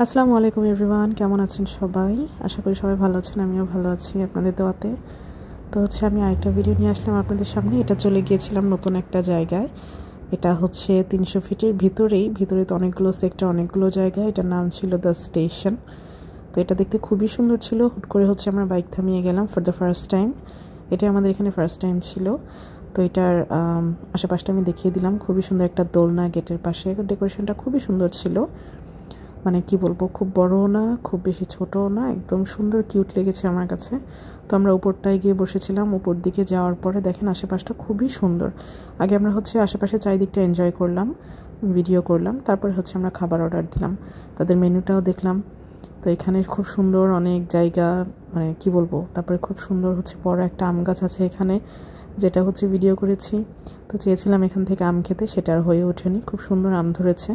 আসসালামু আলাইকুম এভরিওয়ান, কেমন আছেন সবাই? আশা করি সবাই ভালো আছেন, আমিও ভালো আছি আপনাদের দোয়াতে। তো আমি আরেকটা ভিডিও নিয়ে আসলাম আপনাদের সামনে। এটা চলে গিয়েছিলাম নতুন একটা জায়গায়। এটা হচ্ছে 300 ফিটের ভিতরে তো অনেকগুলো সেক্টর, অনেকগুলো জায়গা। এটার নাম ছিল দ্য স্টেশন। তো এটা দেখতে খুবই সুন্দর ছিল। হুট করে আমরা বাইক থামিয়ে গেলাম ফর দ্য ফার্স্ট টাইম। এটা আমাদের এখানে ফার্স্ট টাইম ছিল। তো এটার আশেপাশটা আমি দেখিয়ে দিলাম। খুবই সুন্দর একটা দোলনা, গেটের পাশে ডেকোরেশনটা খুবই সুন্দর ছিল। মানে কি বলবো, খুব বড়ও না, খুব বেশি ছোটও না, একদম সুন্দর কিউট লেগেছে আমার কাছে। তো আমরা উপরটায় গিয়ে বসেছিলাম। উপর দিকে যাওয়ার পরে দেখেন আশেপাশটা খুবই সুন্দর। আগে আমরা আশেপাশে চারিদিকটা এনজয় করলাম, ভিডিও করলাম, তারপরে আমরা খাবার অর্ডার দিলাম, তাদের মেনুটাও দেখলাম। তো এখানে খুব সুন্দর অনেক জায়গা, মানে কি বলবো। তারপরে খুব সুন্দর বড় একটা আম গাছ আছে এখানে, যেটা ভিডিও করেছি। তো চেয়েছিলাম এখান থেকে আম খেতে, সেটা আর হয়ে ওঠেনি। খুব সুন্দর আম ধরেছে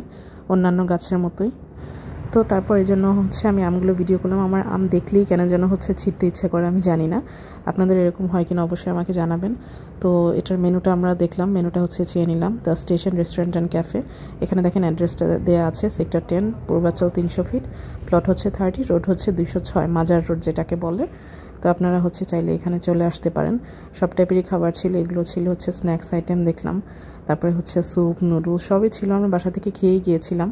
অন্যান্য গাছের মতোই। তো তারপর এই জন্য আমি আমগুলো ভিডিও করলাম। আমার আম দেখলেই কেন যেন ছিঁড়তে ইচ্ছে করে, আমি জানি না আপনাদের এরকম হয় কিনা, অবশ্যই আমাকে জানাবেন। তো এটার মেনুটা আমরা দেখলাম, মেনুটা চেয়ে নিলাম। The station restaurant and cafe. এখানে দেখেন অ্যাড্রেসটা দেওয়া আছে, sector 10, Purbachal 300 feet, plot 30, road 206, Mazar road যেটাকে বলে। তো আপনারা চাইলে এখানে চলে আসতে পারেন। সব টাইপেরই খাবার ছিল, এগুলো ছিল স্ন্যাক্স আইটেম দেখলাম। তারপরে স্যুপ, নুডলস সবই ছিল। আমরা বাসা থেকে খেয়েই গিয়েছিলাম।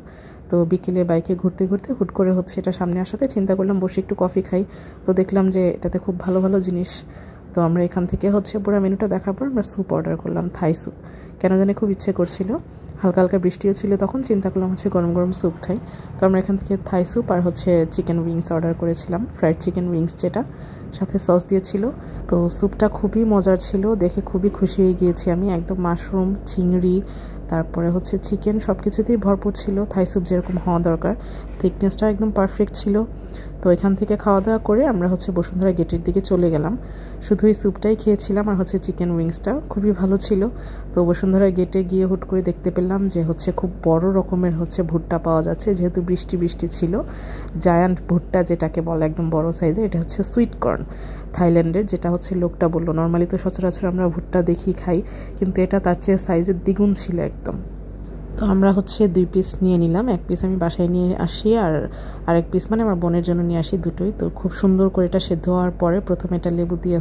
তো বিকেলে বাইকে ঘুরতে ঘুরতে হুট করে এটা সামনে আসাতে চিন্তা করলাম বসে একটু কফি খাই। তো দেখলাম যে এটাতে খুব ভালো ভালো জিনিস। তো আমরা এখান থেকে পুরো মেনুটা দেখার পর আমরা স্যুপ অর্ডার করলাম, থাই স্যুপ। কেন জানি খুব ইচ্ছে করছিল, হালকা হালকা বৃষ্টিও ছিল তখন। চিন্তা করলাম গরম গরম স্যুপ খাই। তো আমরা এখান থেকে থাই স্যুপ আর চিকেন উইংস অর্ডার করেছিলাম, ফ্রাইড চিকেন উইংস, যেটা সাথে সস দিয়েছিল। তো স্যুপটা খুবই মজার ছিল, দেখে খুবই খুশি হয়ে গিয়েছি আমি। একদম মাশরুম, চিংড়ি, তারপরে চিকেন, সব কিছুতেই ভরপুর ছিল। থাই স্যুপ যেরকম হওয়া দরকার, থিকনেসটা একদম পারফেক্ট ছিল। তো এখান থেকে খাওয়া দাওয়া করে আমরা বসুন্ধরা গেটের দিকে চলে গেলাম। শুধু এই স্যুপটাই খেয়েছিলাম, আর চিকেন উইংসটা খুবই ভালো ছিল। তো বসুন্ধরা গেটে গিয়ে হুট করে দেখতে পেলাম যে খুব বড় রকমের ভুট্টা পাওয়া যাচ্ছে, যেহেতু বৃষ্টি বৃষ্টি ছিল। জায়ান্ট ভুট্টা যেটাকে বলে, একদম বড় সাইজের। এটা সুইট কর্ন, থাইল্যান্ডের, যেটা লোকটা বললো। নর্মালি তো সচরাচর আমরা ভুট্টা দেখি খাই, কিন্তু এটা তার চেয়ে সাইজের দ্বিগুণ ছিল একদম। তো আমরা 2 পিস নিয়ে নিলাম। 1 পিস আমি বাসায় নিয়ে আসি, আর আরেক পিস মানে আমার বোনের জন্য নিয়ে আসি, দুটোই। তো খুব সুন্দর করে এটা সেদ্ধ হওয়ার পরে প্রথমে এটা লেবু দিয়ে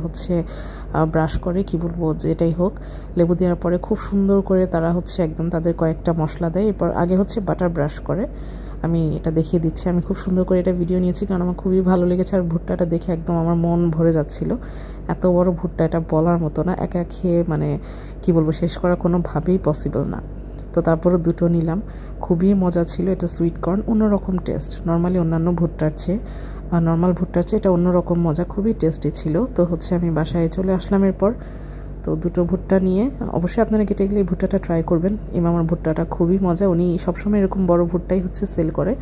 ব্রাশ করে, কি বলবো, যেটাই হোক, লেবু দেওয়ার পরে খুব সুন্দর করে তারা একদম তাদের কয়েকটা মশলা দেয়। এরপর আগে বাটার ব্রাশ করে। আমি এটা দেখিয়ে দিচ্ছি, আমি খুব সুন্দর করে এটা ভিডিও নিয়েছি, কারণ আমার খুবই ভালো লেগেছে। আর ভুট্টাটা দেখে একদম আমার মন ভরে যাচ্ছিল। এত বড় ভুট্টা, এটা বলার মতো না। একা খেয়ে মানে কি বলবো, শেষ করা কোনোভাবেই পসিবল না। তো তারপরে দুটো নিলাম, খুবই মজা ছিল। এটা সুইট কর্ন, অন্যরকম টেস্ট। নর্মালি অন্যান্য ভুট্টার চেয়ে, নর্মাল ভুট্টার চেয়ে এটা অন্যরকম মজা, খুবই টেস্টি ছিল। তো আমি বাসায় চলে আসলাম এরপর। তো দুটো ভুট্টা নিয়ে, অবশ্যই আপনারা কেটে গেলে এই ভুট্টাটা ট্রাই করবেন। ইমামার ভুট্টাটা খুবই মজা, উনি সবসময় এরকম বড় ভুট্টাই সেল করে।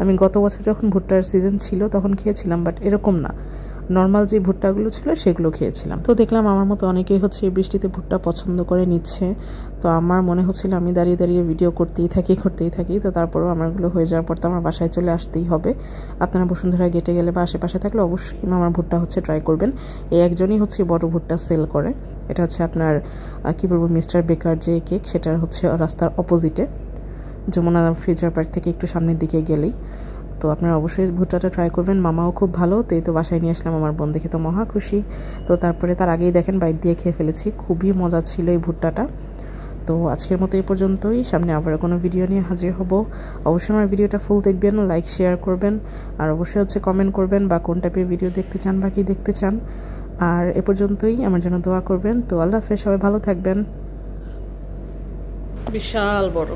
আমি গত বছর যখন ভুট্টার সিজন ছিল তখন খেয়েছিলাম, বাট এরকম না, নর্মাল যে ভুট্টাগুলো ছিল সেগুলো খেয়েছিলাম। তো দেখলাম আমার মতো অনেকেই এই বৃষ্টিতে ভুট্টা পছন্দ করে নিচ্ছে। তো আমার মনে হচ্ছিল আমি দাঁড়িয়ে দাঁড়িয়ে ভিডিও করতেই থাকি। তো তারপরেও আমারগুলো হয়ে যাওয়ার পর তো আমার বাসায় চলে আসতেই হবে। আপনারা বসুন্ধরা গেটে গেলে বা আশেপাশে থাকলে অবশ্যই আমার ভুট্টা ট্রাই করবেন। এই একজনই বড় ভুট্টা সেল করে। এটা আপনার কি বলবো, মিস্টার বেকার যে কেক, সেটার রাস্তার অপোজিটে, যমুনা ফিউচার পার্ক থেকে একটু সামনের দিকে গেলেই। তো আপনারা অবশ্যই ভুট্টাটা ট্রাই করবেন। মামাও খুব ভালো, তো এই তো বাসায় নিয়ে আসলাম। আমার বোন দেখে তো মহা খুশি। তো তারপরে তার আগেই দেখেন বাইট দিয়ে খেয়ে ফেলেছি, খুবই মজা ছিল এই ভুট্টাটা। তো আজকের মতো এই পর্যন্তই, সামনে আবার কোনো ভিডিও নিয়ে হাজির হব। অবশ্যই আমার ভিডিওটা ফুল দেখবেন, লাইক শেয়ার করবেন, আর অবশ্যই কমেন্ট করবেন বা কোন টাইপের ভিডিও দেখতে চান বা কি দেখতে চান। আর এ পর্যন্তই, আমার জন্য দোয়া করবেন। তো আল্লাহ হাফেজ, সবাই ভালো থাকবেন। বিশাল বড়।